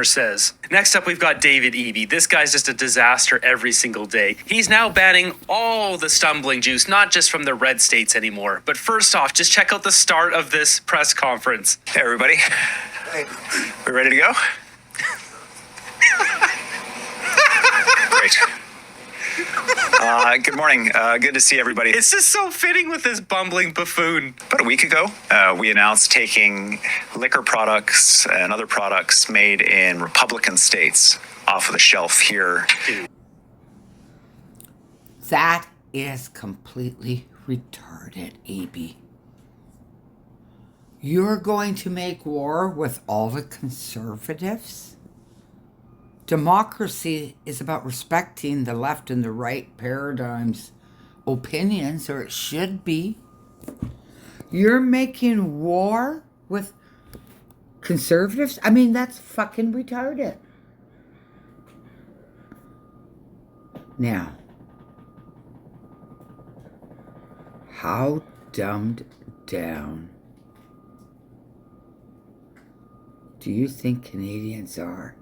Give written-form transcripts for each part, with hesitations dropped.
Says. Next up, we've got David Eby. This guy's just a disaster every single day. He's now banning all the stumbling juice, not just from the red states anymore. But first off, just check out the start of this press conference. Hey, everybody. Hey. We ready to go? Great. Good morning. Good to see everybody. It's just so fitting with this bumbling buffoon. About a week ago, we announced taking liquor products and other products made in Republican states off of the shelf here. That is completely retarded, EB. You're going to make war with all the conservatives? Democracy is about respecting the left and the right paradigms, opinions, or it should be. You're making war with conservatives? I mean, that's fucking retarded. Now, how dumbed down do you think Canadians are?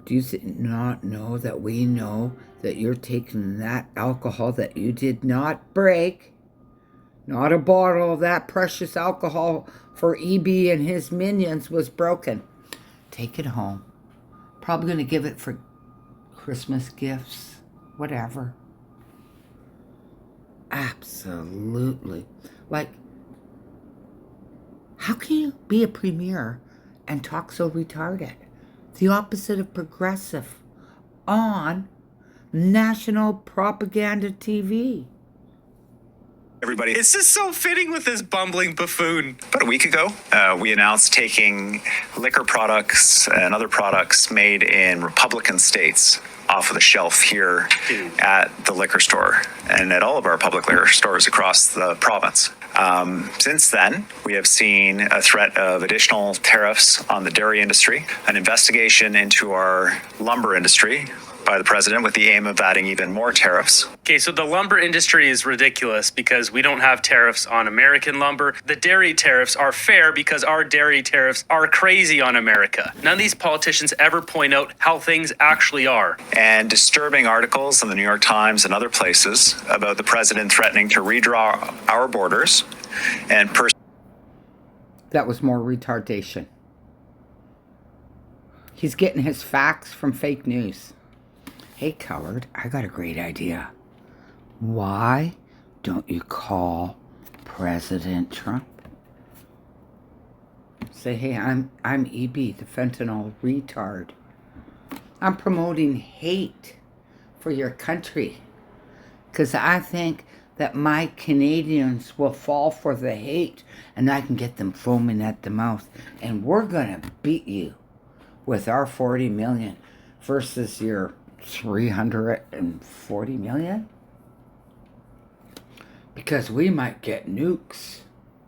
Do you not know that we know that you're taking that alcohol that you did not break, not a bottle of that precious alcohol for EB and his minions was broken. Take it home. Probably going to give it for Christmas gifts, whatever. Absolutely. Like, how can you be a premier and talk so retarded? The opposite of progressive on national propaganda TV. Everybody. It's just so fitting with this bumbling buffoon. About a week ago, we announced taking liquor products and other products made in Republican states off of the shelf here at the liquor store and at all of our public liquor stores across the province. Since then, we have seen a threat of additional tariffs on the dairy industry, an investigation into our lumber industry by the president with the aim of adding even more tariffs. Okay, so the lumber industry is ridiculous because we don't have tariffs on American lumber. The dairy tariffs are fair because our dairy tariffs are crazy on America. None of these politicians ever point out how things actually are. And disturbing articles in the New York Times and other places about the president threatening to redraw our borders and That was more retardation. He's getting his facts from fake news. Hey, coward, I got a great idea. Why don't you call President Trump? Say, hey, I'm EB, the fentanyl retard. I'm promoting hate for your country because I think that my Canadians will fall for the hate and I can get them foaming at the mouth. And we're going to beat you with our 40 million versus your 340 million? Because we might get nukes.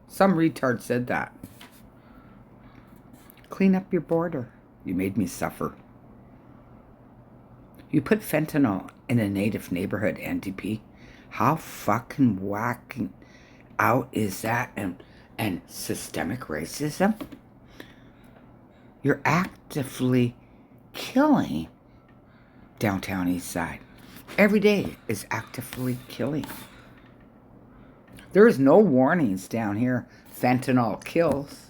Some retard said that. Clean up your border. You made me suffer. You put fentanyl in a native neighborhood, NDP. How fucking whacking out is that? And systemic racism? You're actively killing downtown east side. Every day is actively killing. There is no warnings down here. Fentanyl kills.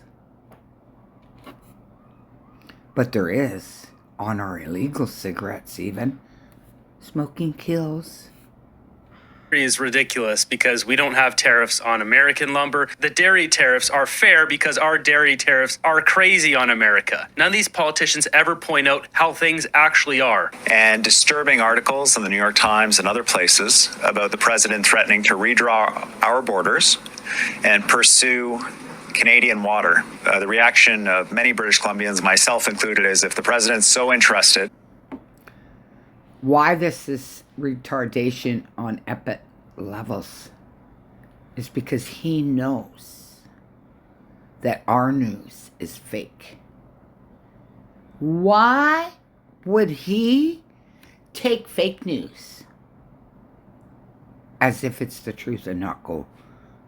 But there is on our illegal cigarettes even. Smoking kills. Is ridiculous because we don't have tariffs on American lumber. The dairy tariffs are fair because our dairy tariffs are crazy on America. None of these politicians ever point out how things actually are. And disturbing articles in the New York Times and other places about the president threatening to redraw our borders and pursue Canadian water. The reaction of many British Columbians, myself included, is if the president's so interested. Why this is retardation on epic levels is because he knows that our news is fake. Why would he take fake news as if it's the truth and not go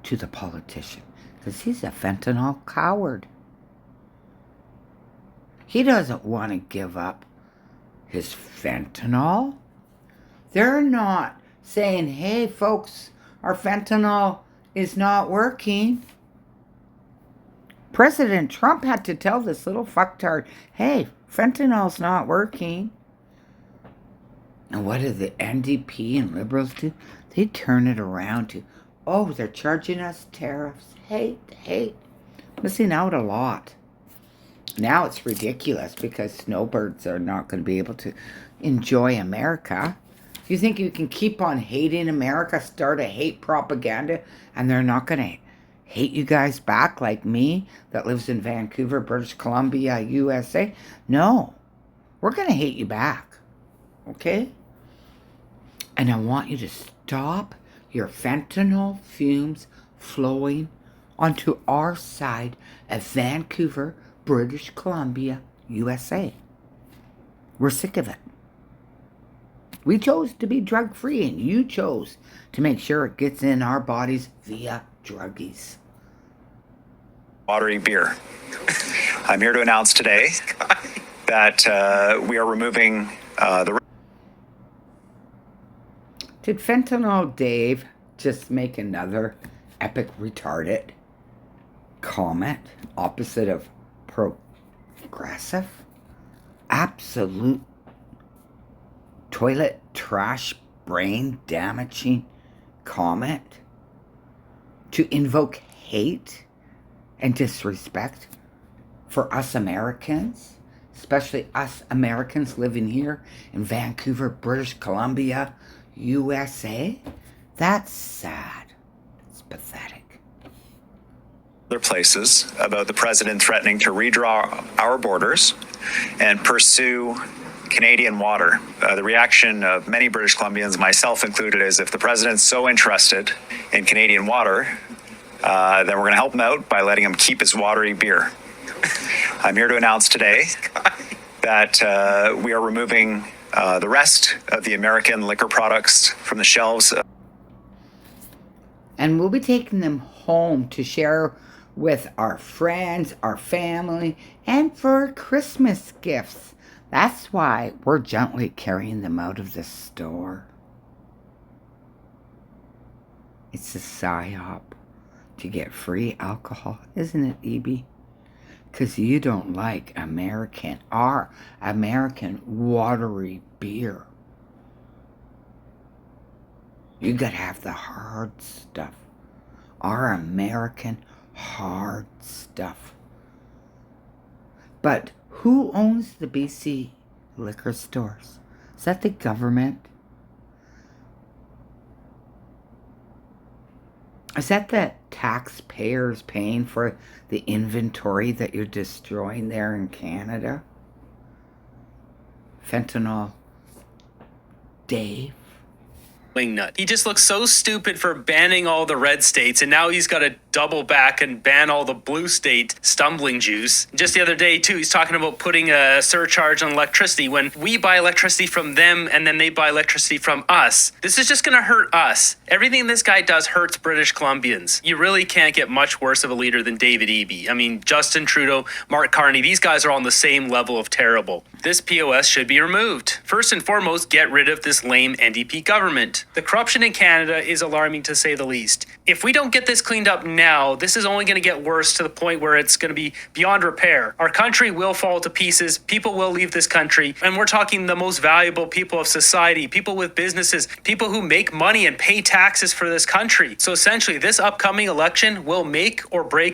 to the politician? Because he's a fentanyl coward. He doesn't want to give up his fentanyl. They're not saying, hey, folks, our fentanyl is not working. President Trump had to tell this little fucktard, hey, fentanyl's not working. And what do the NDP and Liberals do? They turn it around to, oh, they're charging us tariffs. Hate. Missing out a lot. Now it's ridiculous because snowbirds are not going to be able to enjoy America. You think you can keep on hating America, start a hate propaganda, and they're not going to hate you guys back like me that lives in Vancouver, British Columbia, USA? No. We're going to hate you back. Okay? And I want you to stop your fentanyl fumes flowing onto our side of Vancouver, British Columbia, USA. We're sick of it. We chose to be drug-free, and you chose to make sure it gets in our bodies via druggies. Watery beer. I'm here to announce today that we are removing the... Did Fentanyl Dave just make another epic retarded comment opposite of progressive? Absolute toilet trash brain damaging comment to invoke hate and disrespect for us Americans, especially us Americans living here in Vancouver, British Columbia, USA? That's sad. It's pathetic. other places about the president threatening to redraw our borders and pursue Canadian water. The reaction of many British Columbians, myself included, is if the president's so interested in Canadian water, then we're going to help him out by letting him keep his watery beer. I'm here to announce today that we are removing the rest of the American liquor products from the shelves. And we'll be taking them home to share with our friends, our family, and for Christmas gifts. That's why we're gently carrying them out of the store. It's a psyop to get free alcohol, isn't it, EBY? Because you don't like our American watery beer. You gotta have the hard stuff. Our American hard stuff. But who owns the BC liquor stores? Is that the government? Is that the taxpayers paying for the inventory that you're destroying there in Canada? Fentanyl Dave? Wingnut. He just looks so stupid for banning all the red states, and now he's got to double back and ban all the blue state stumbling juice. Just the other day, too, he's talking about putting a surcharge on electricity when we buy electricity from them and then they buy electricity from us. This is just going to hurt us. Everything this guy does hurts British Columbians. You really can't get much worse of a leader than David Eby. I mean, Justin Trudeau, Mark Carney, these guys are on the same level of terrible. This POS should be removed. First and foremost, get rid of this lame NDP government. The corruption in Canada is alarming to say the least. If we don't get this cleaned up now, this is only going to get worse to the point where it's going to be beyond repair. Our country will fall to pieces. People will leave this country. And we're talking the most valuable people of society, people with businesses, people who make money and pay taxes for this country. So essentially, this upcoming election will make or break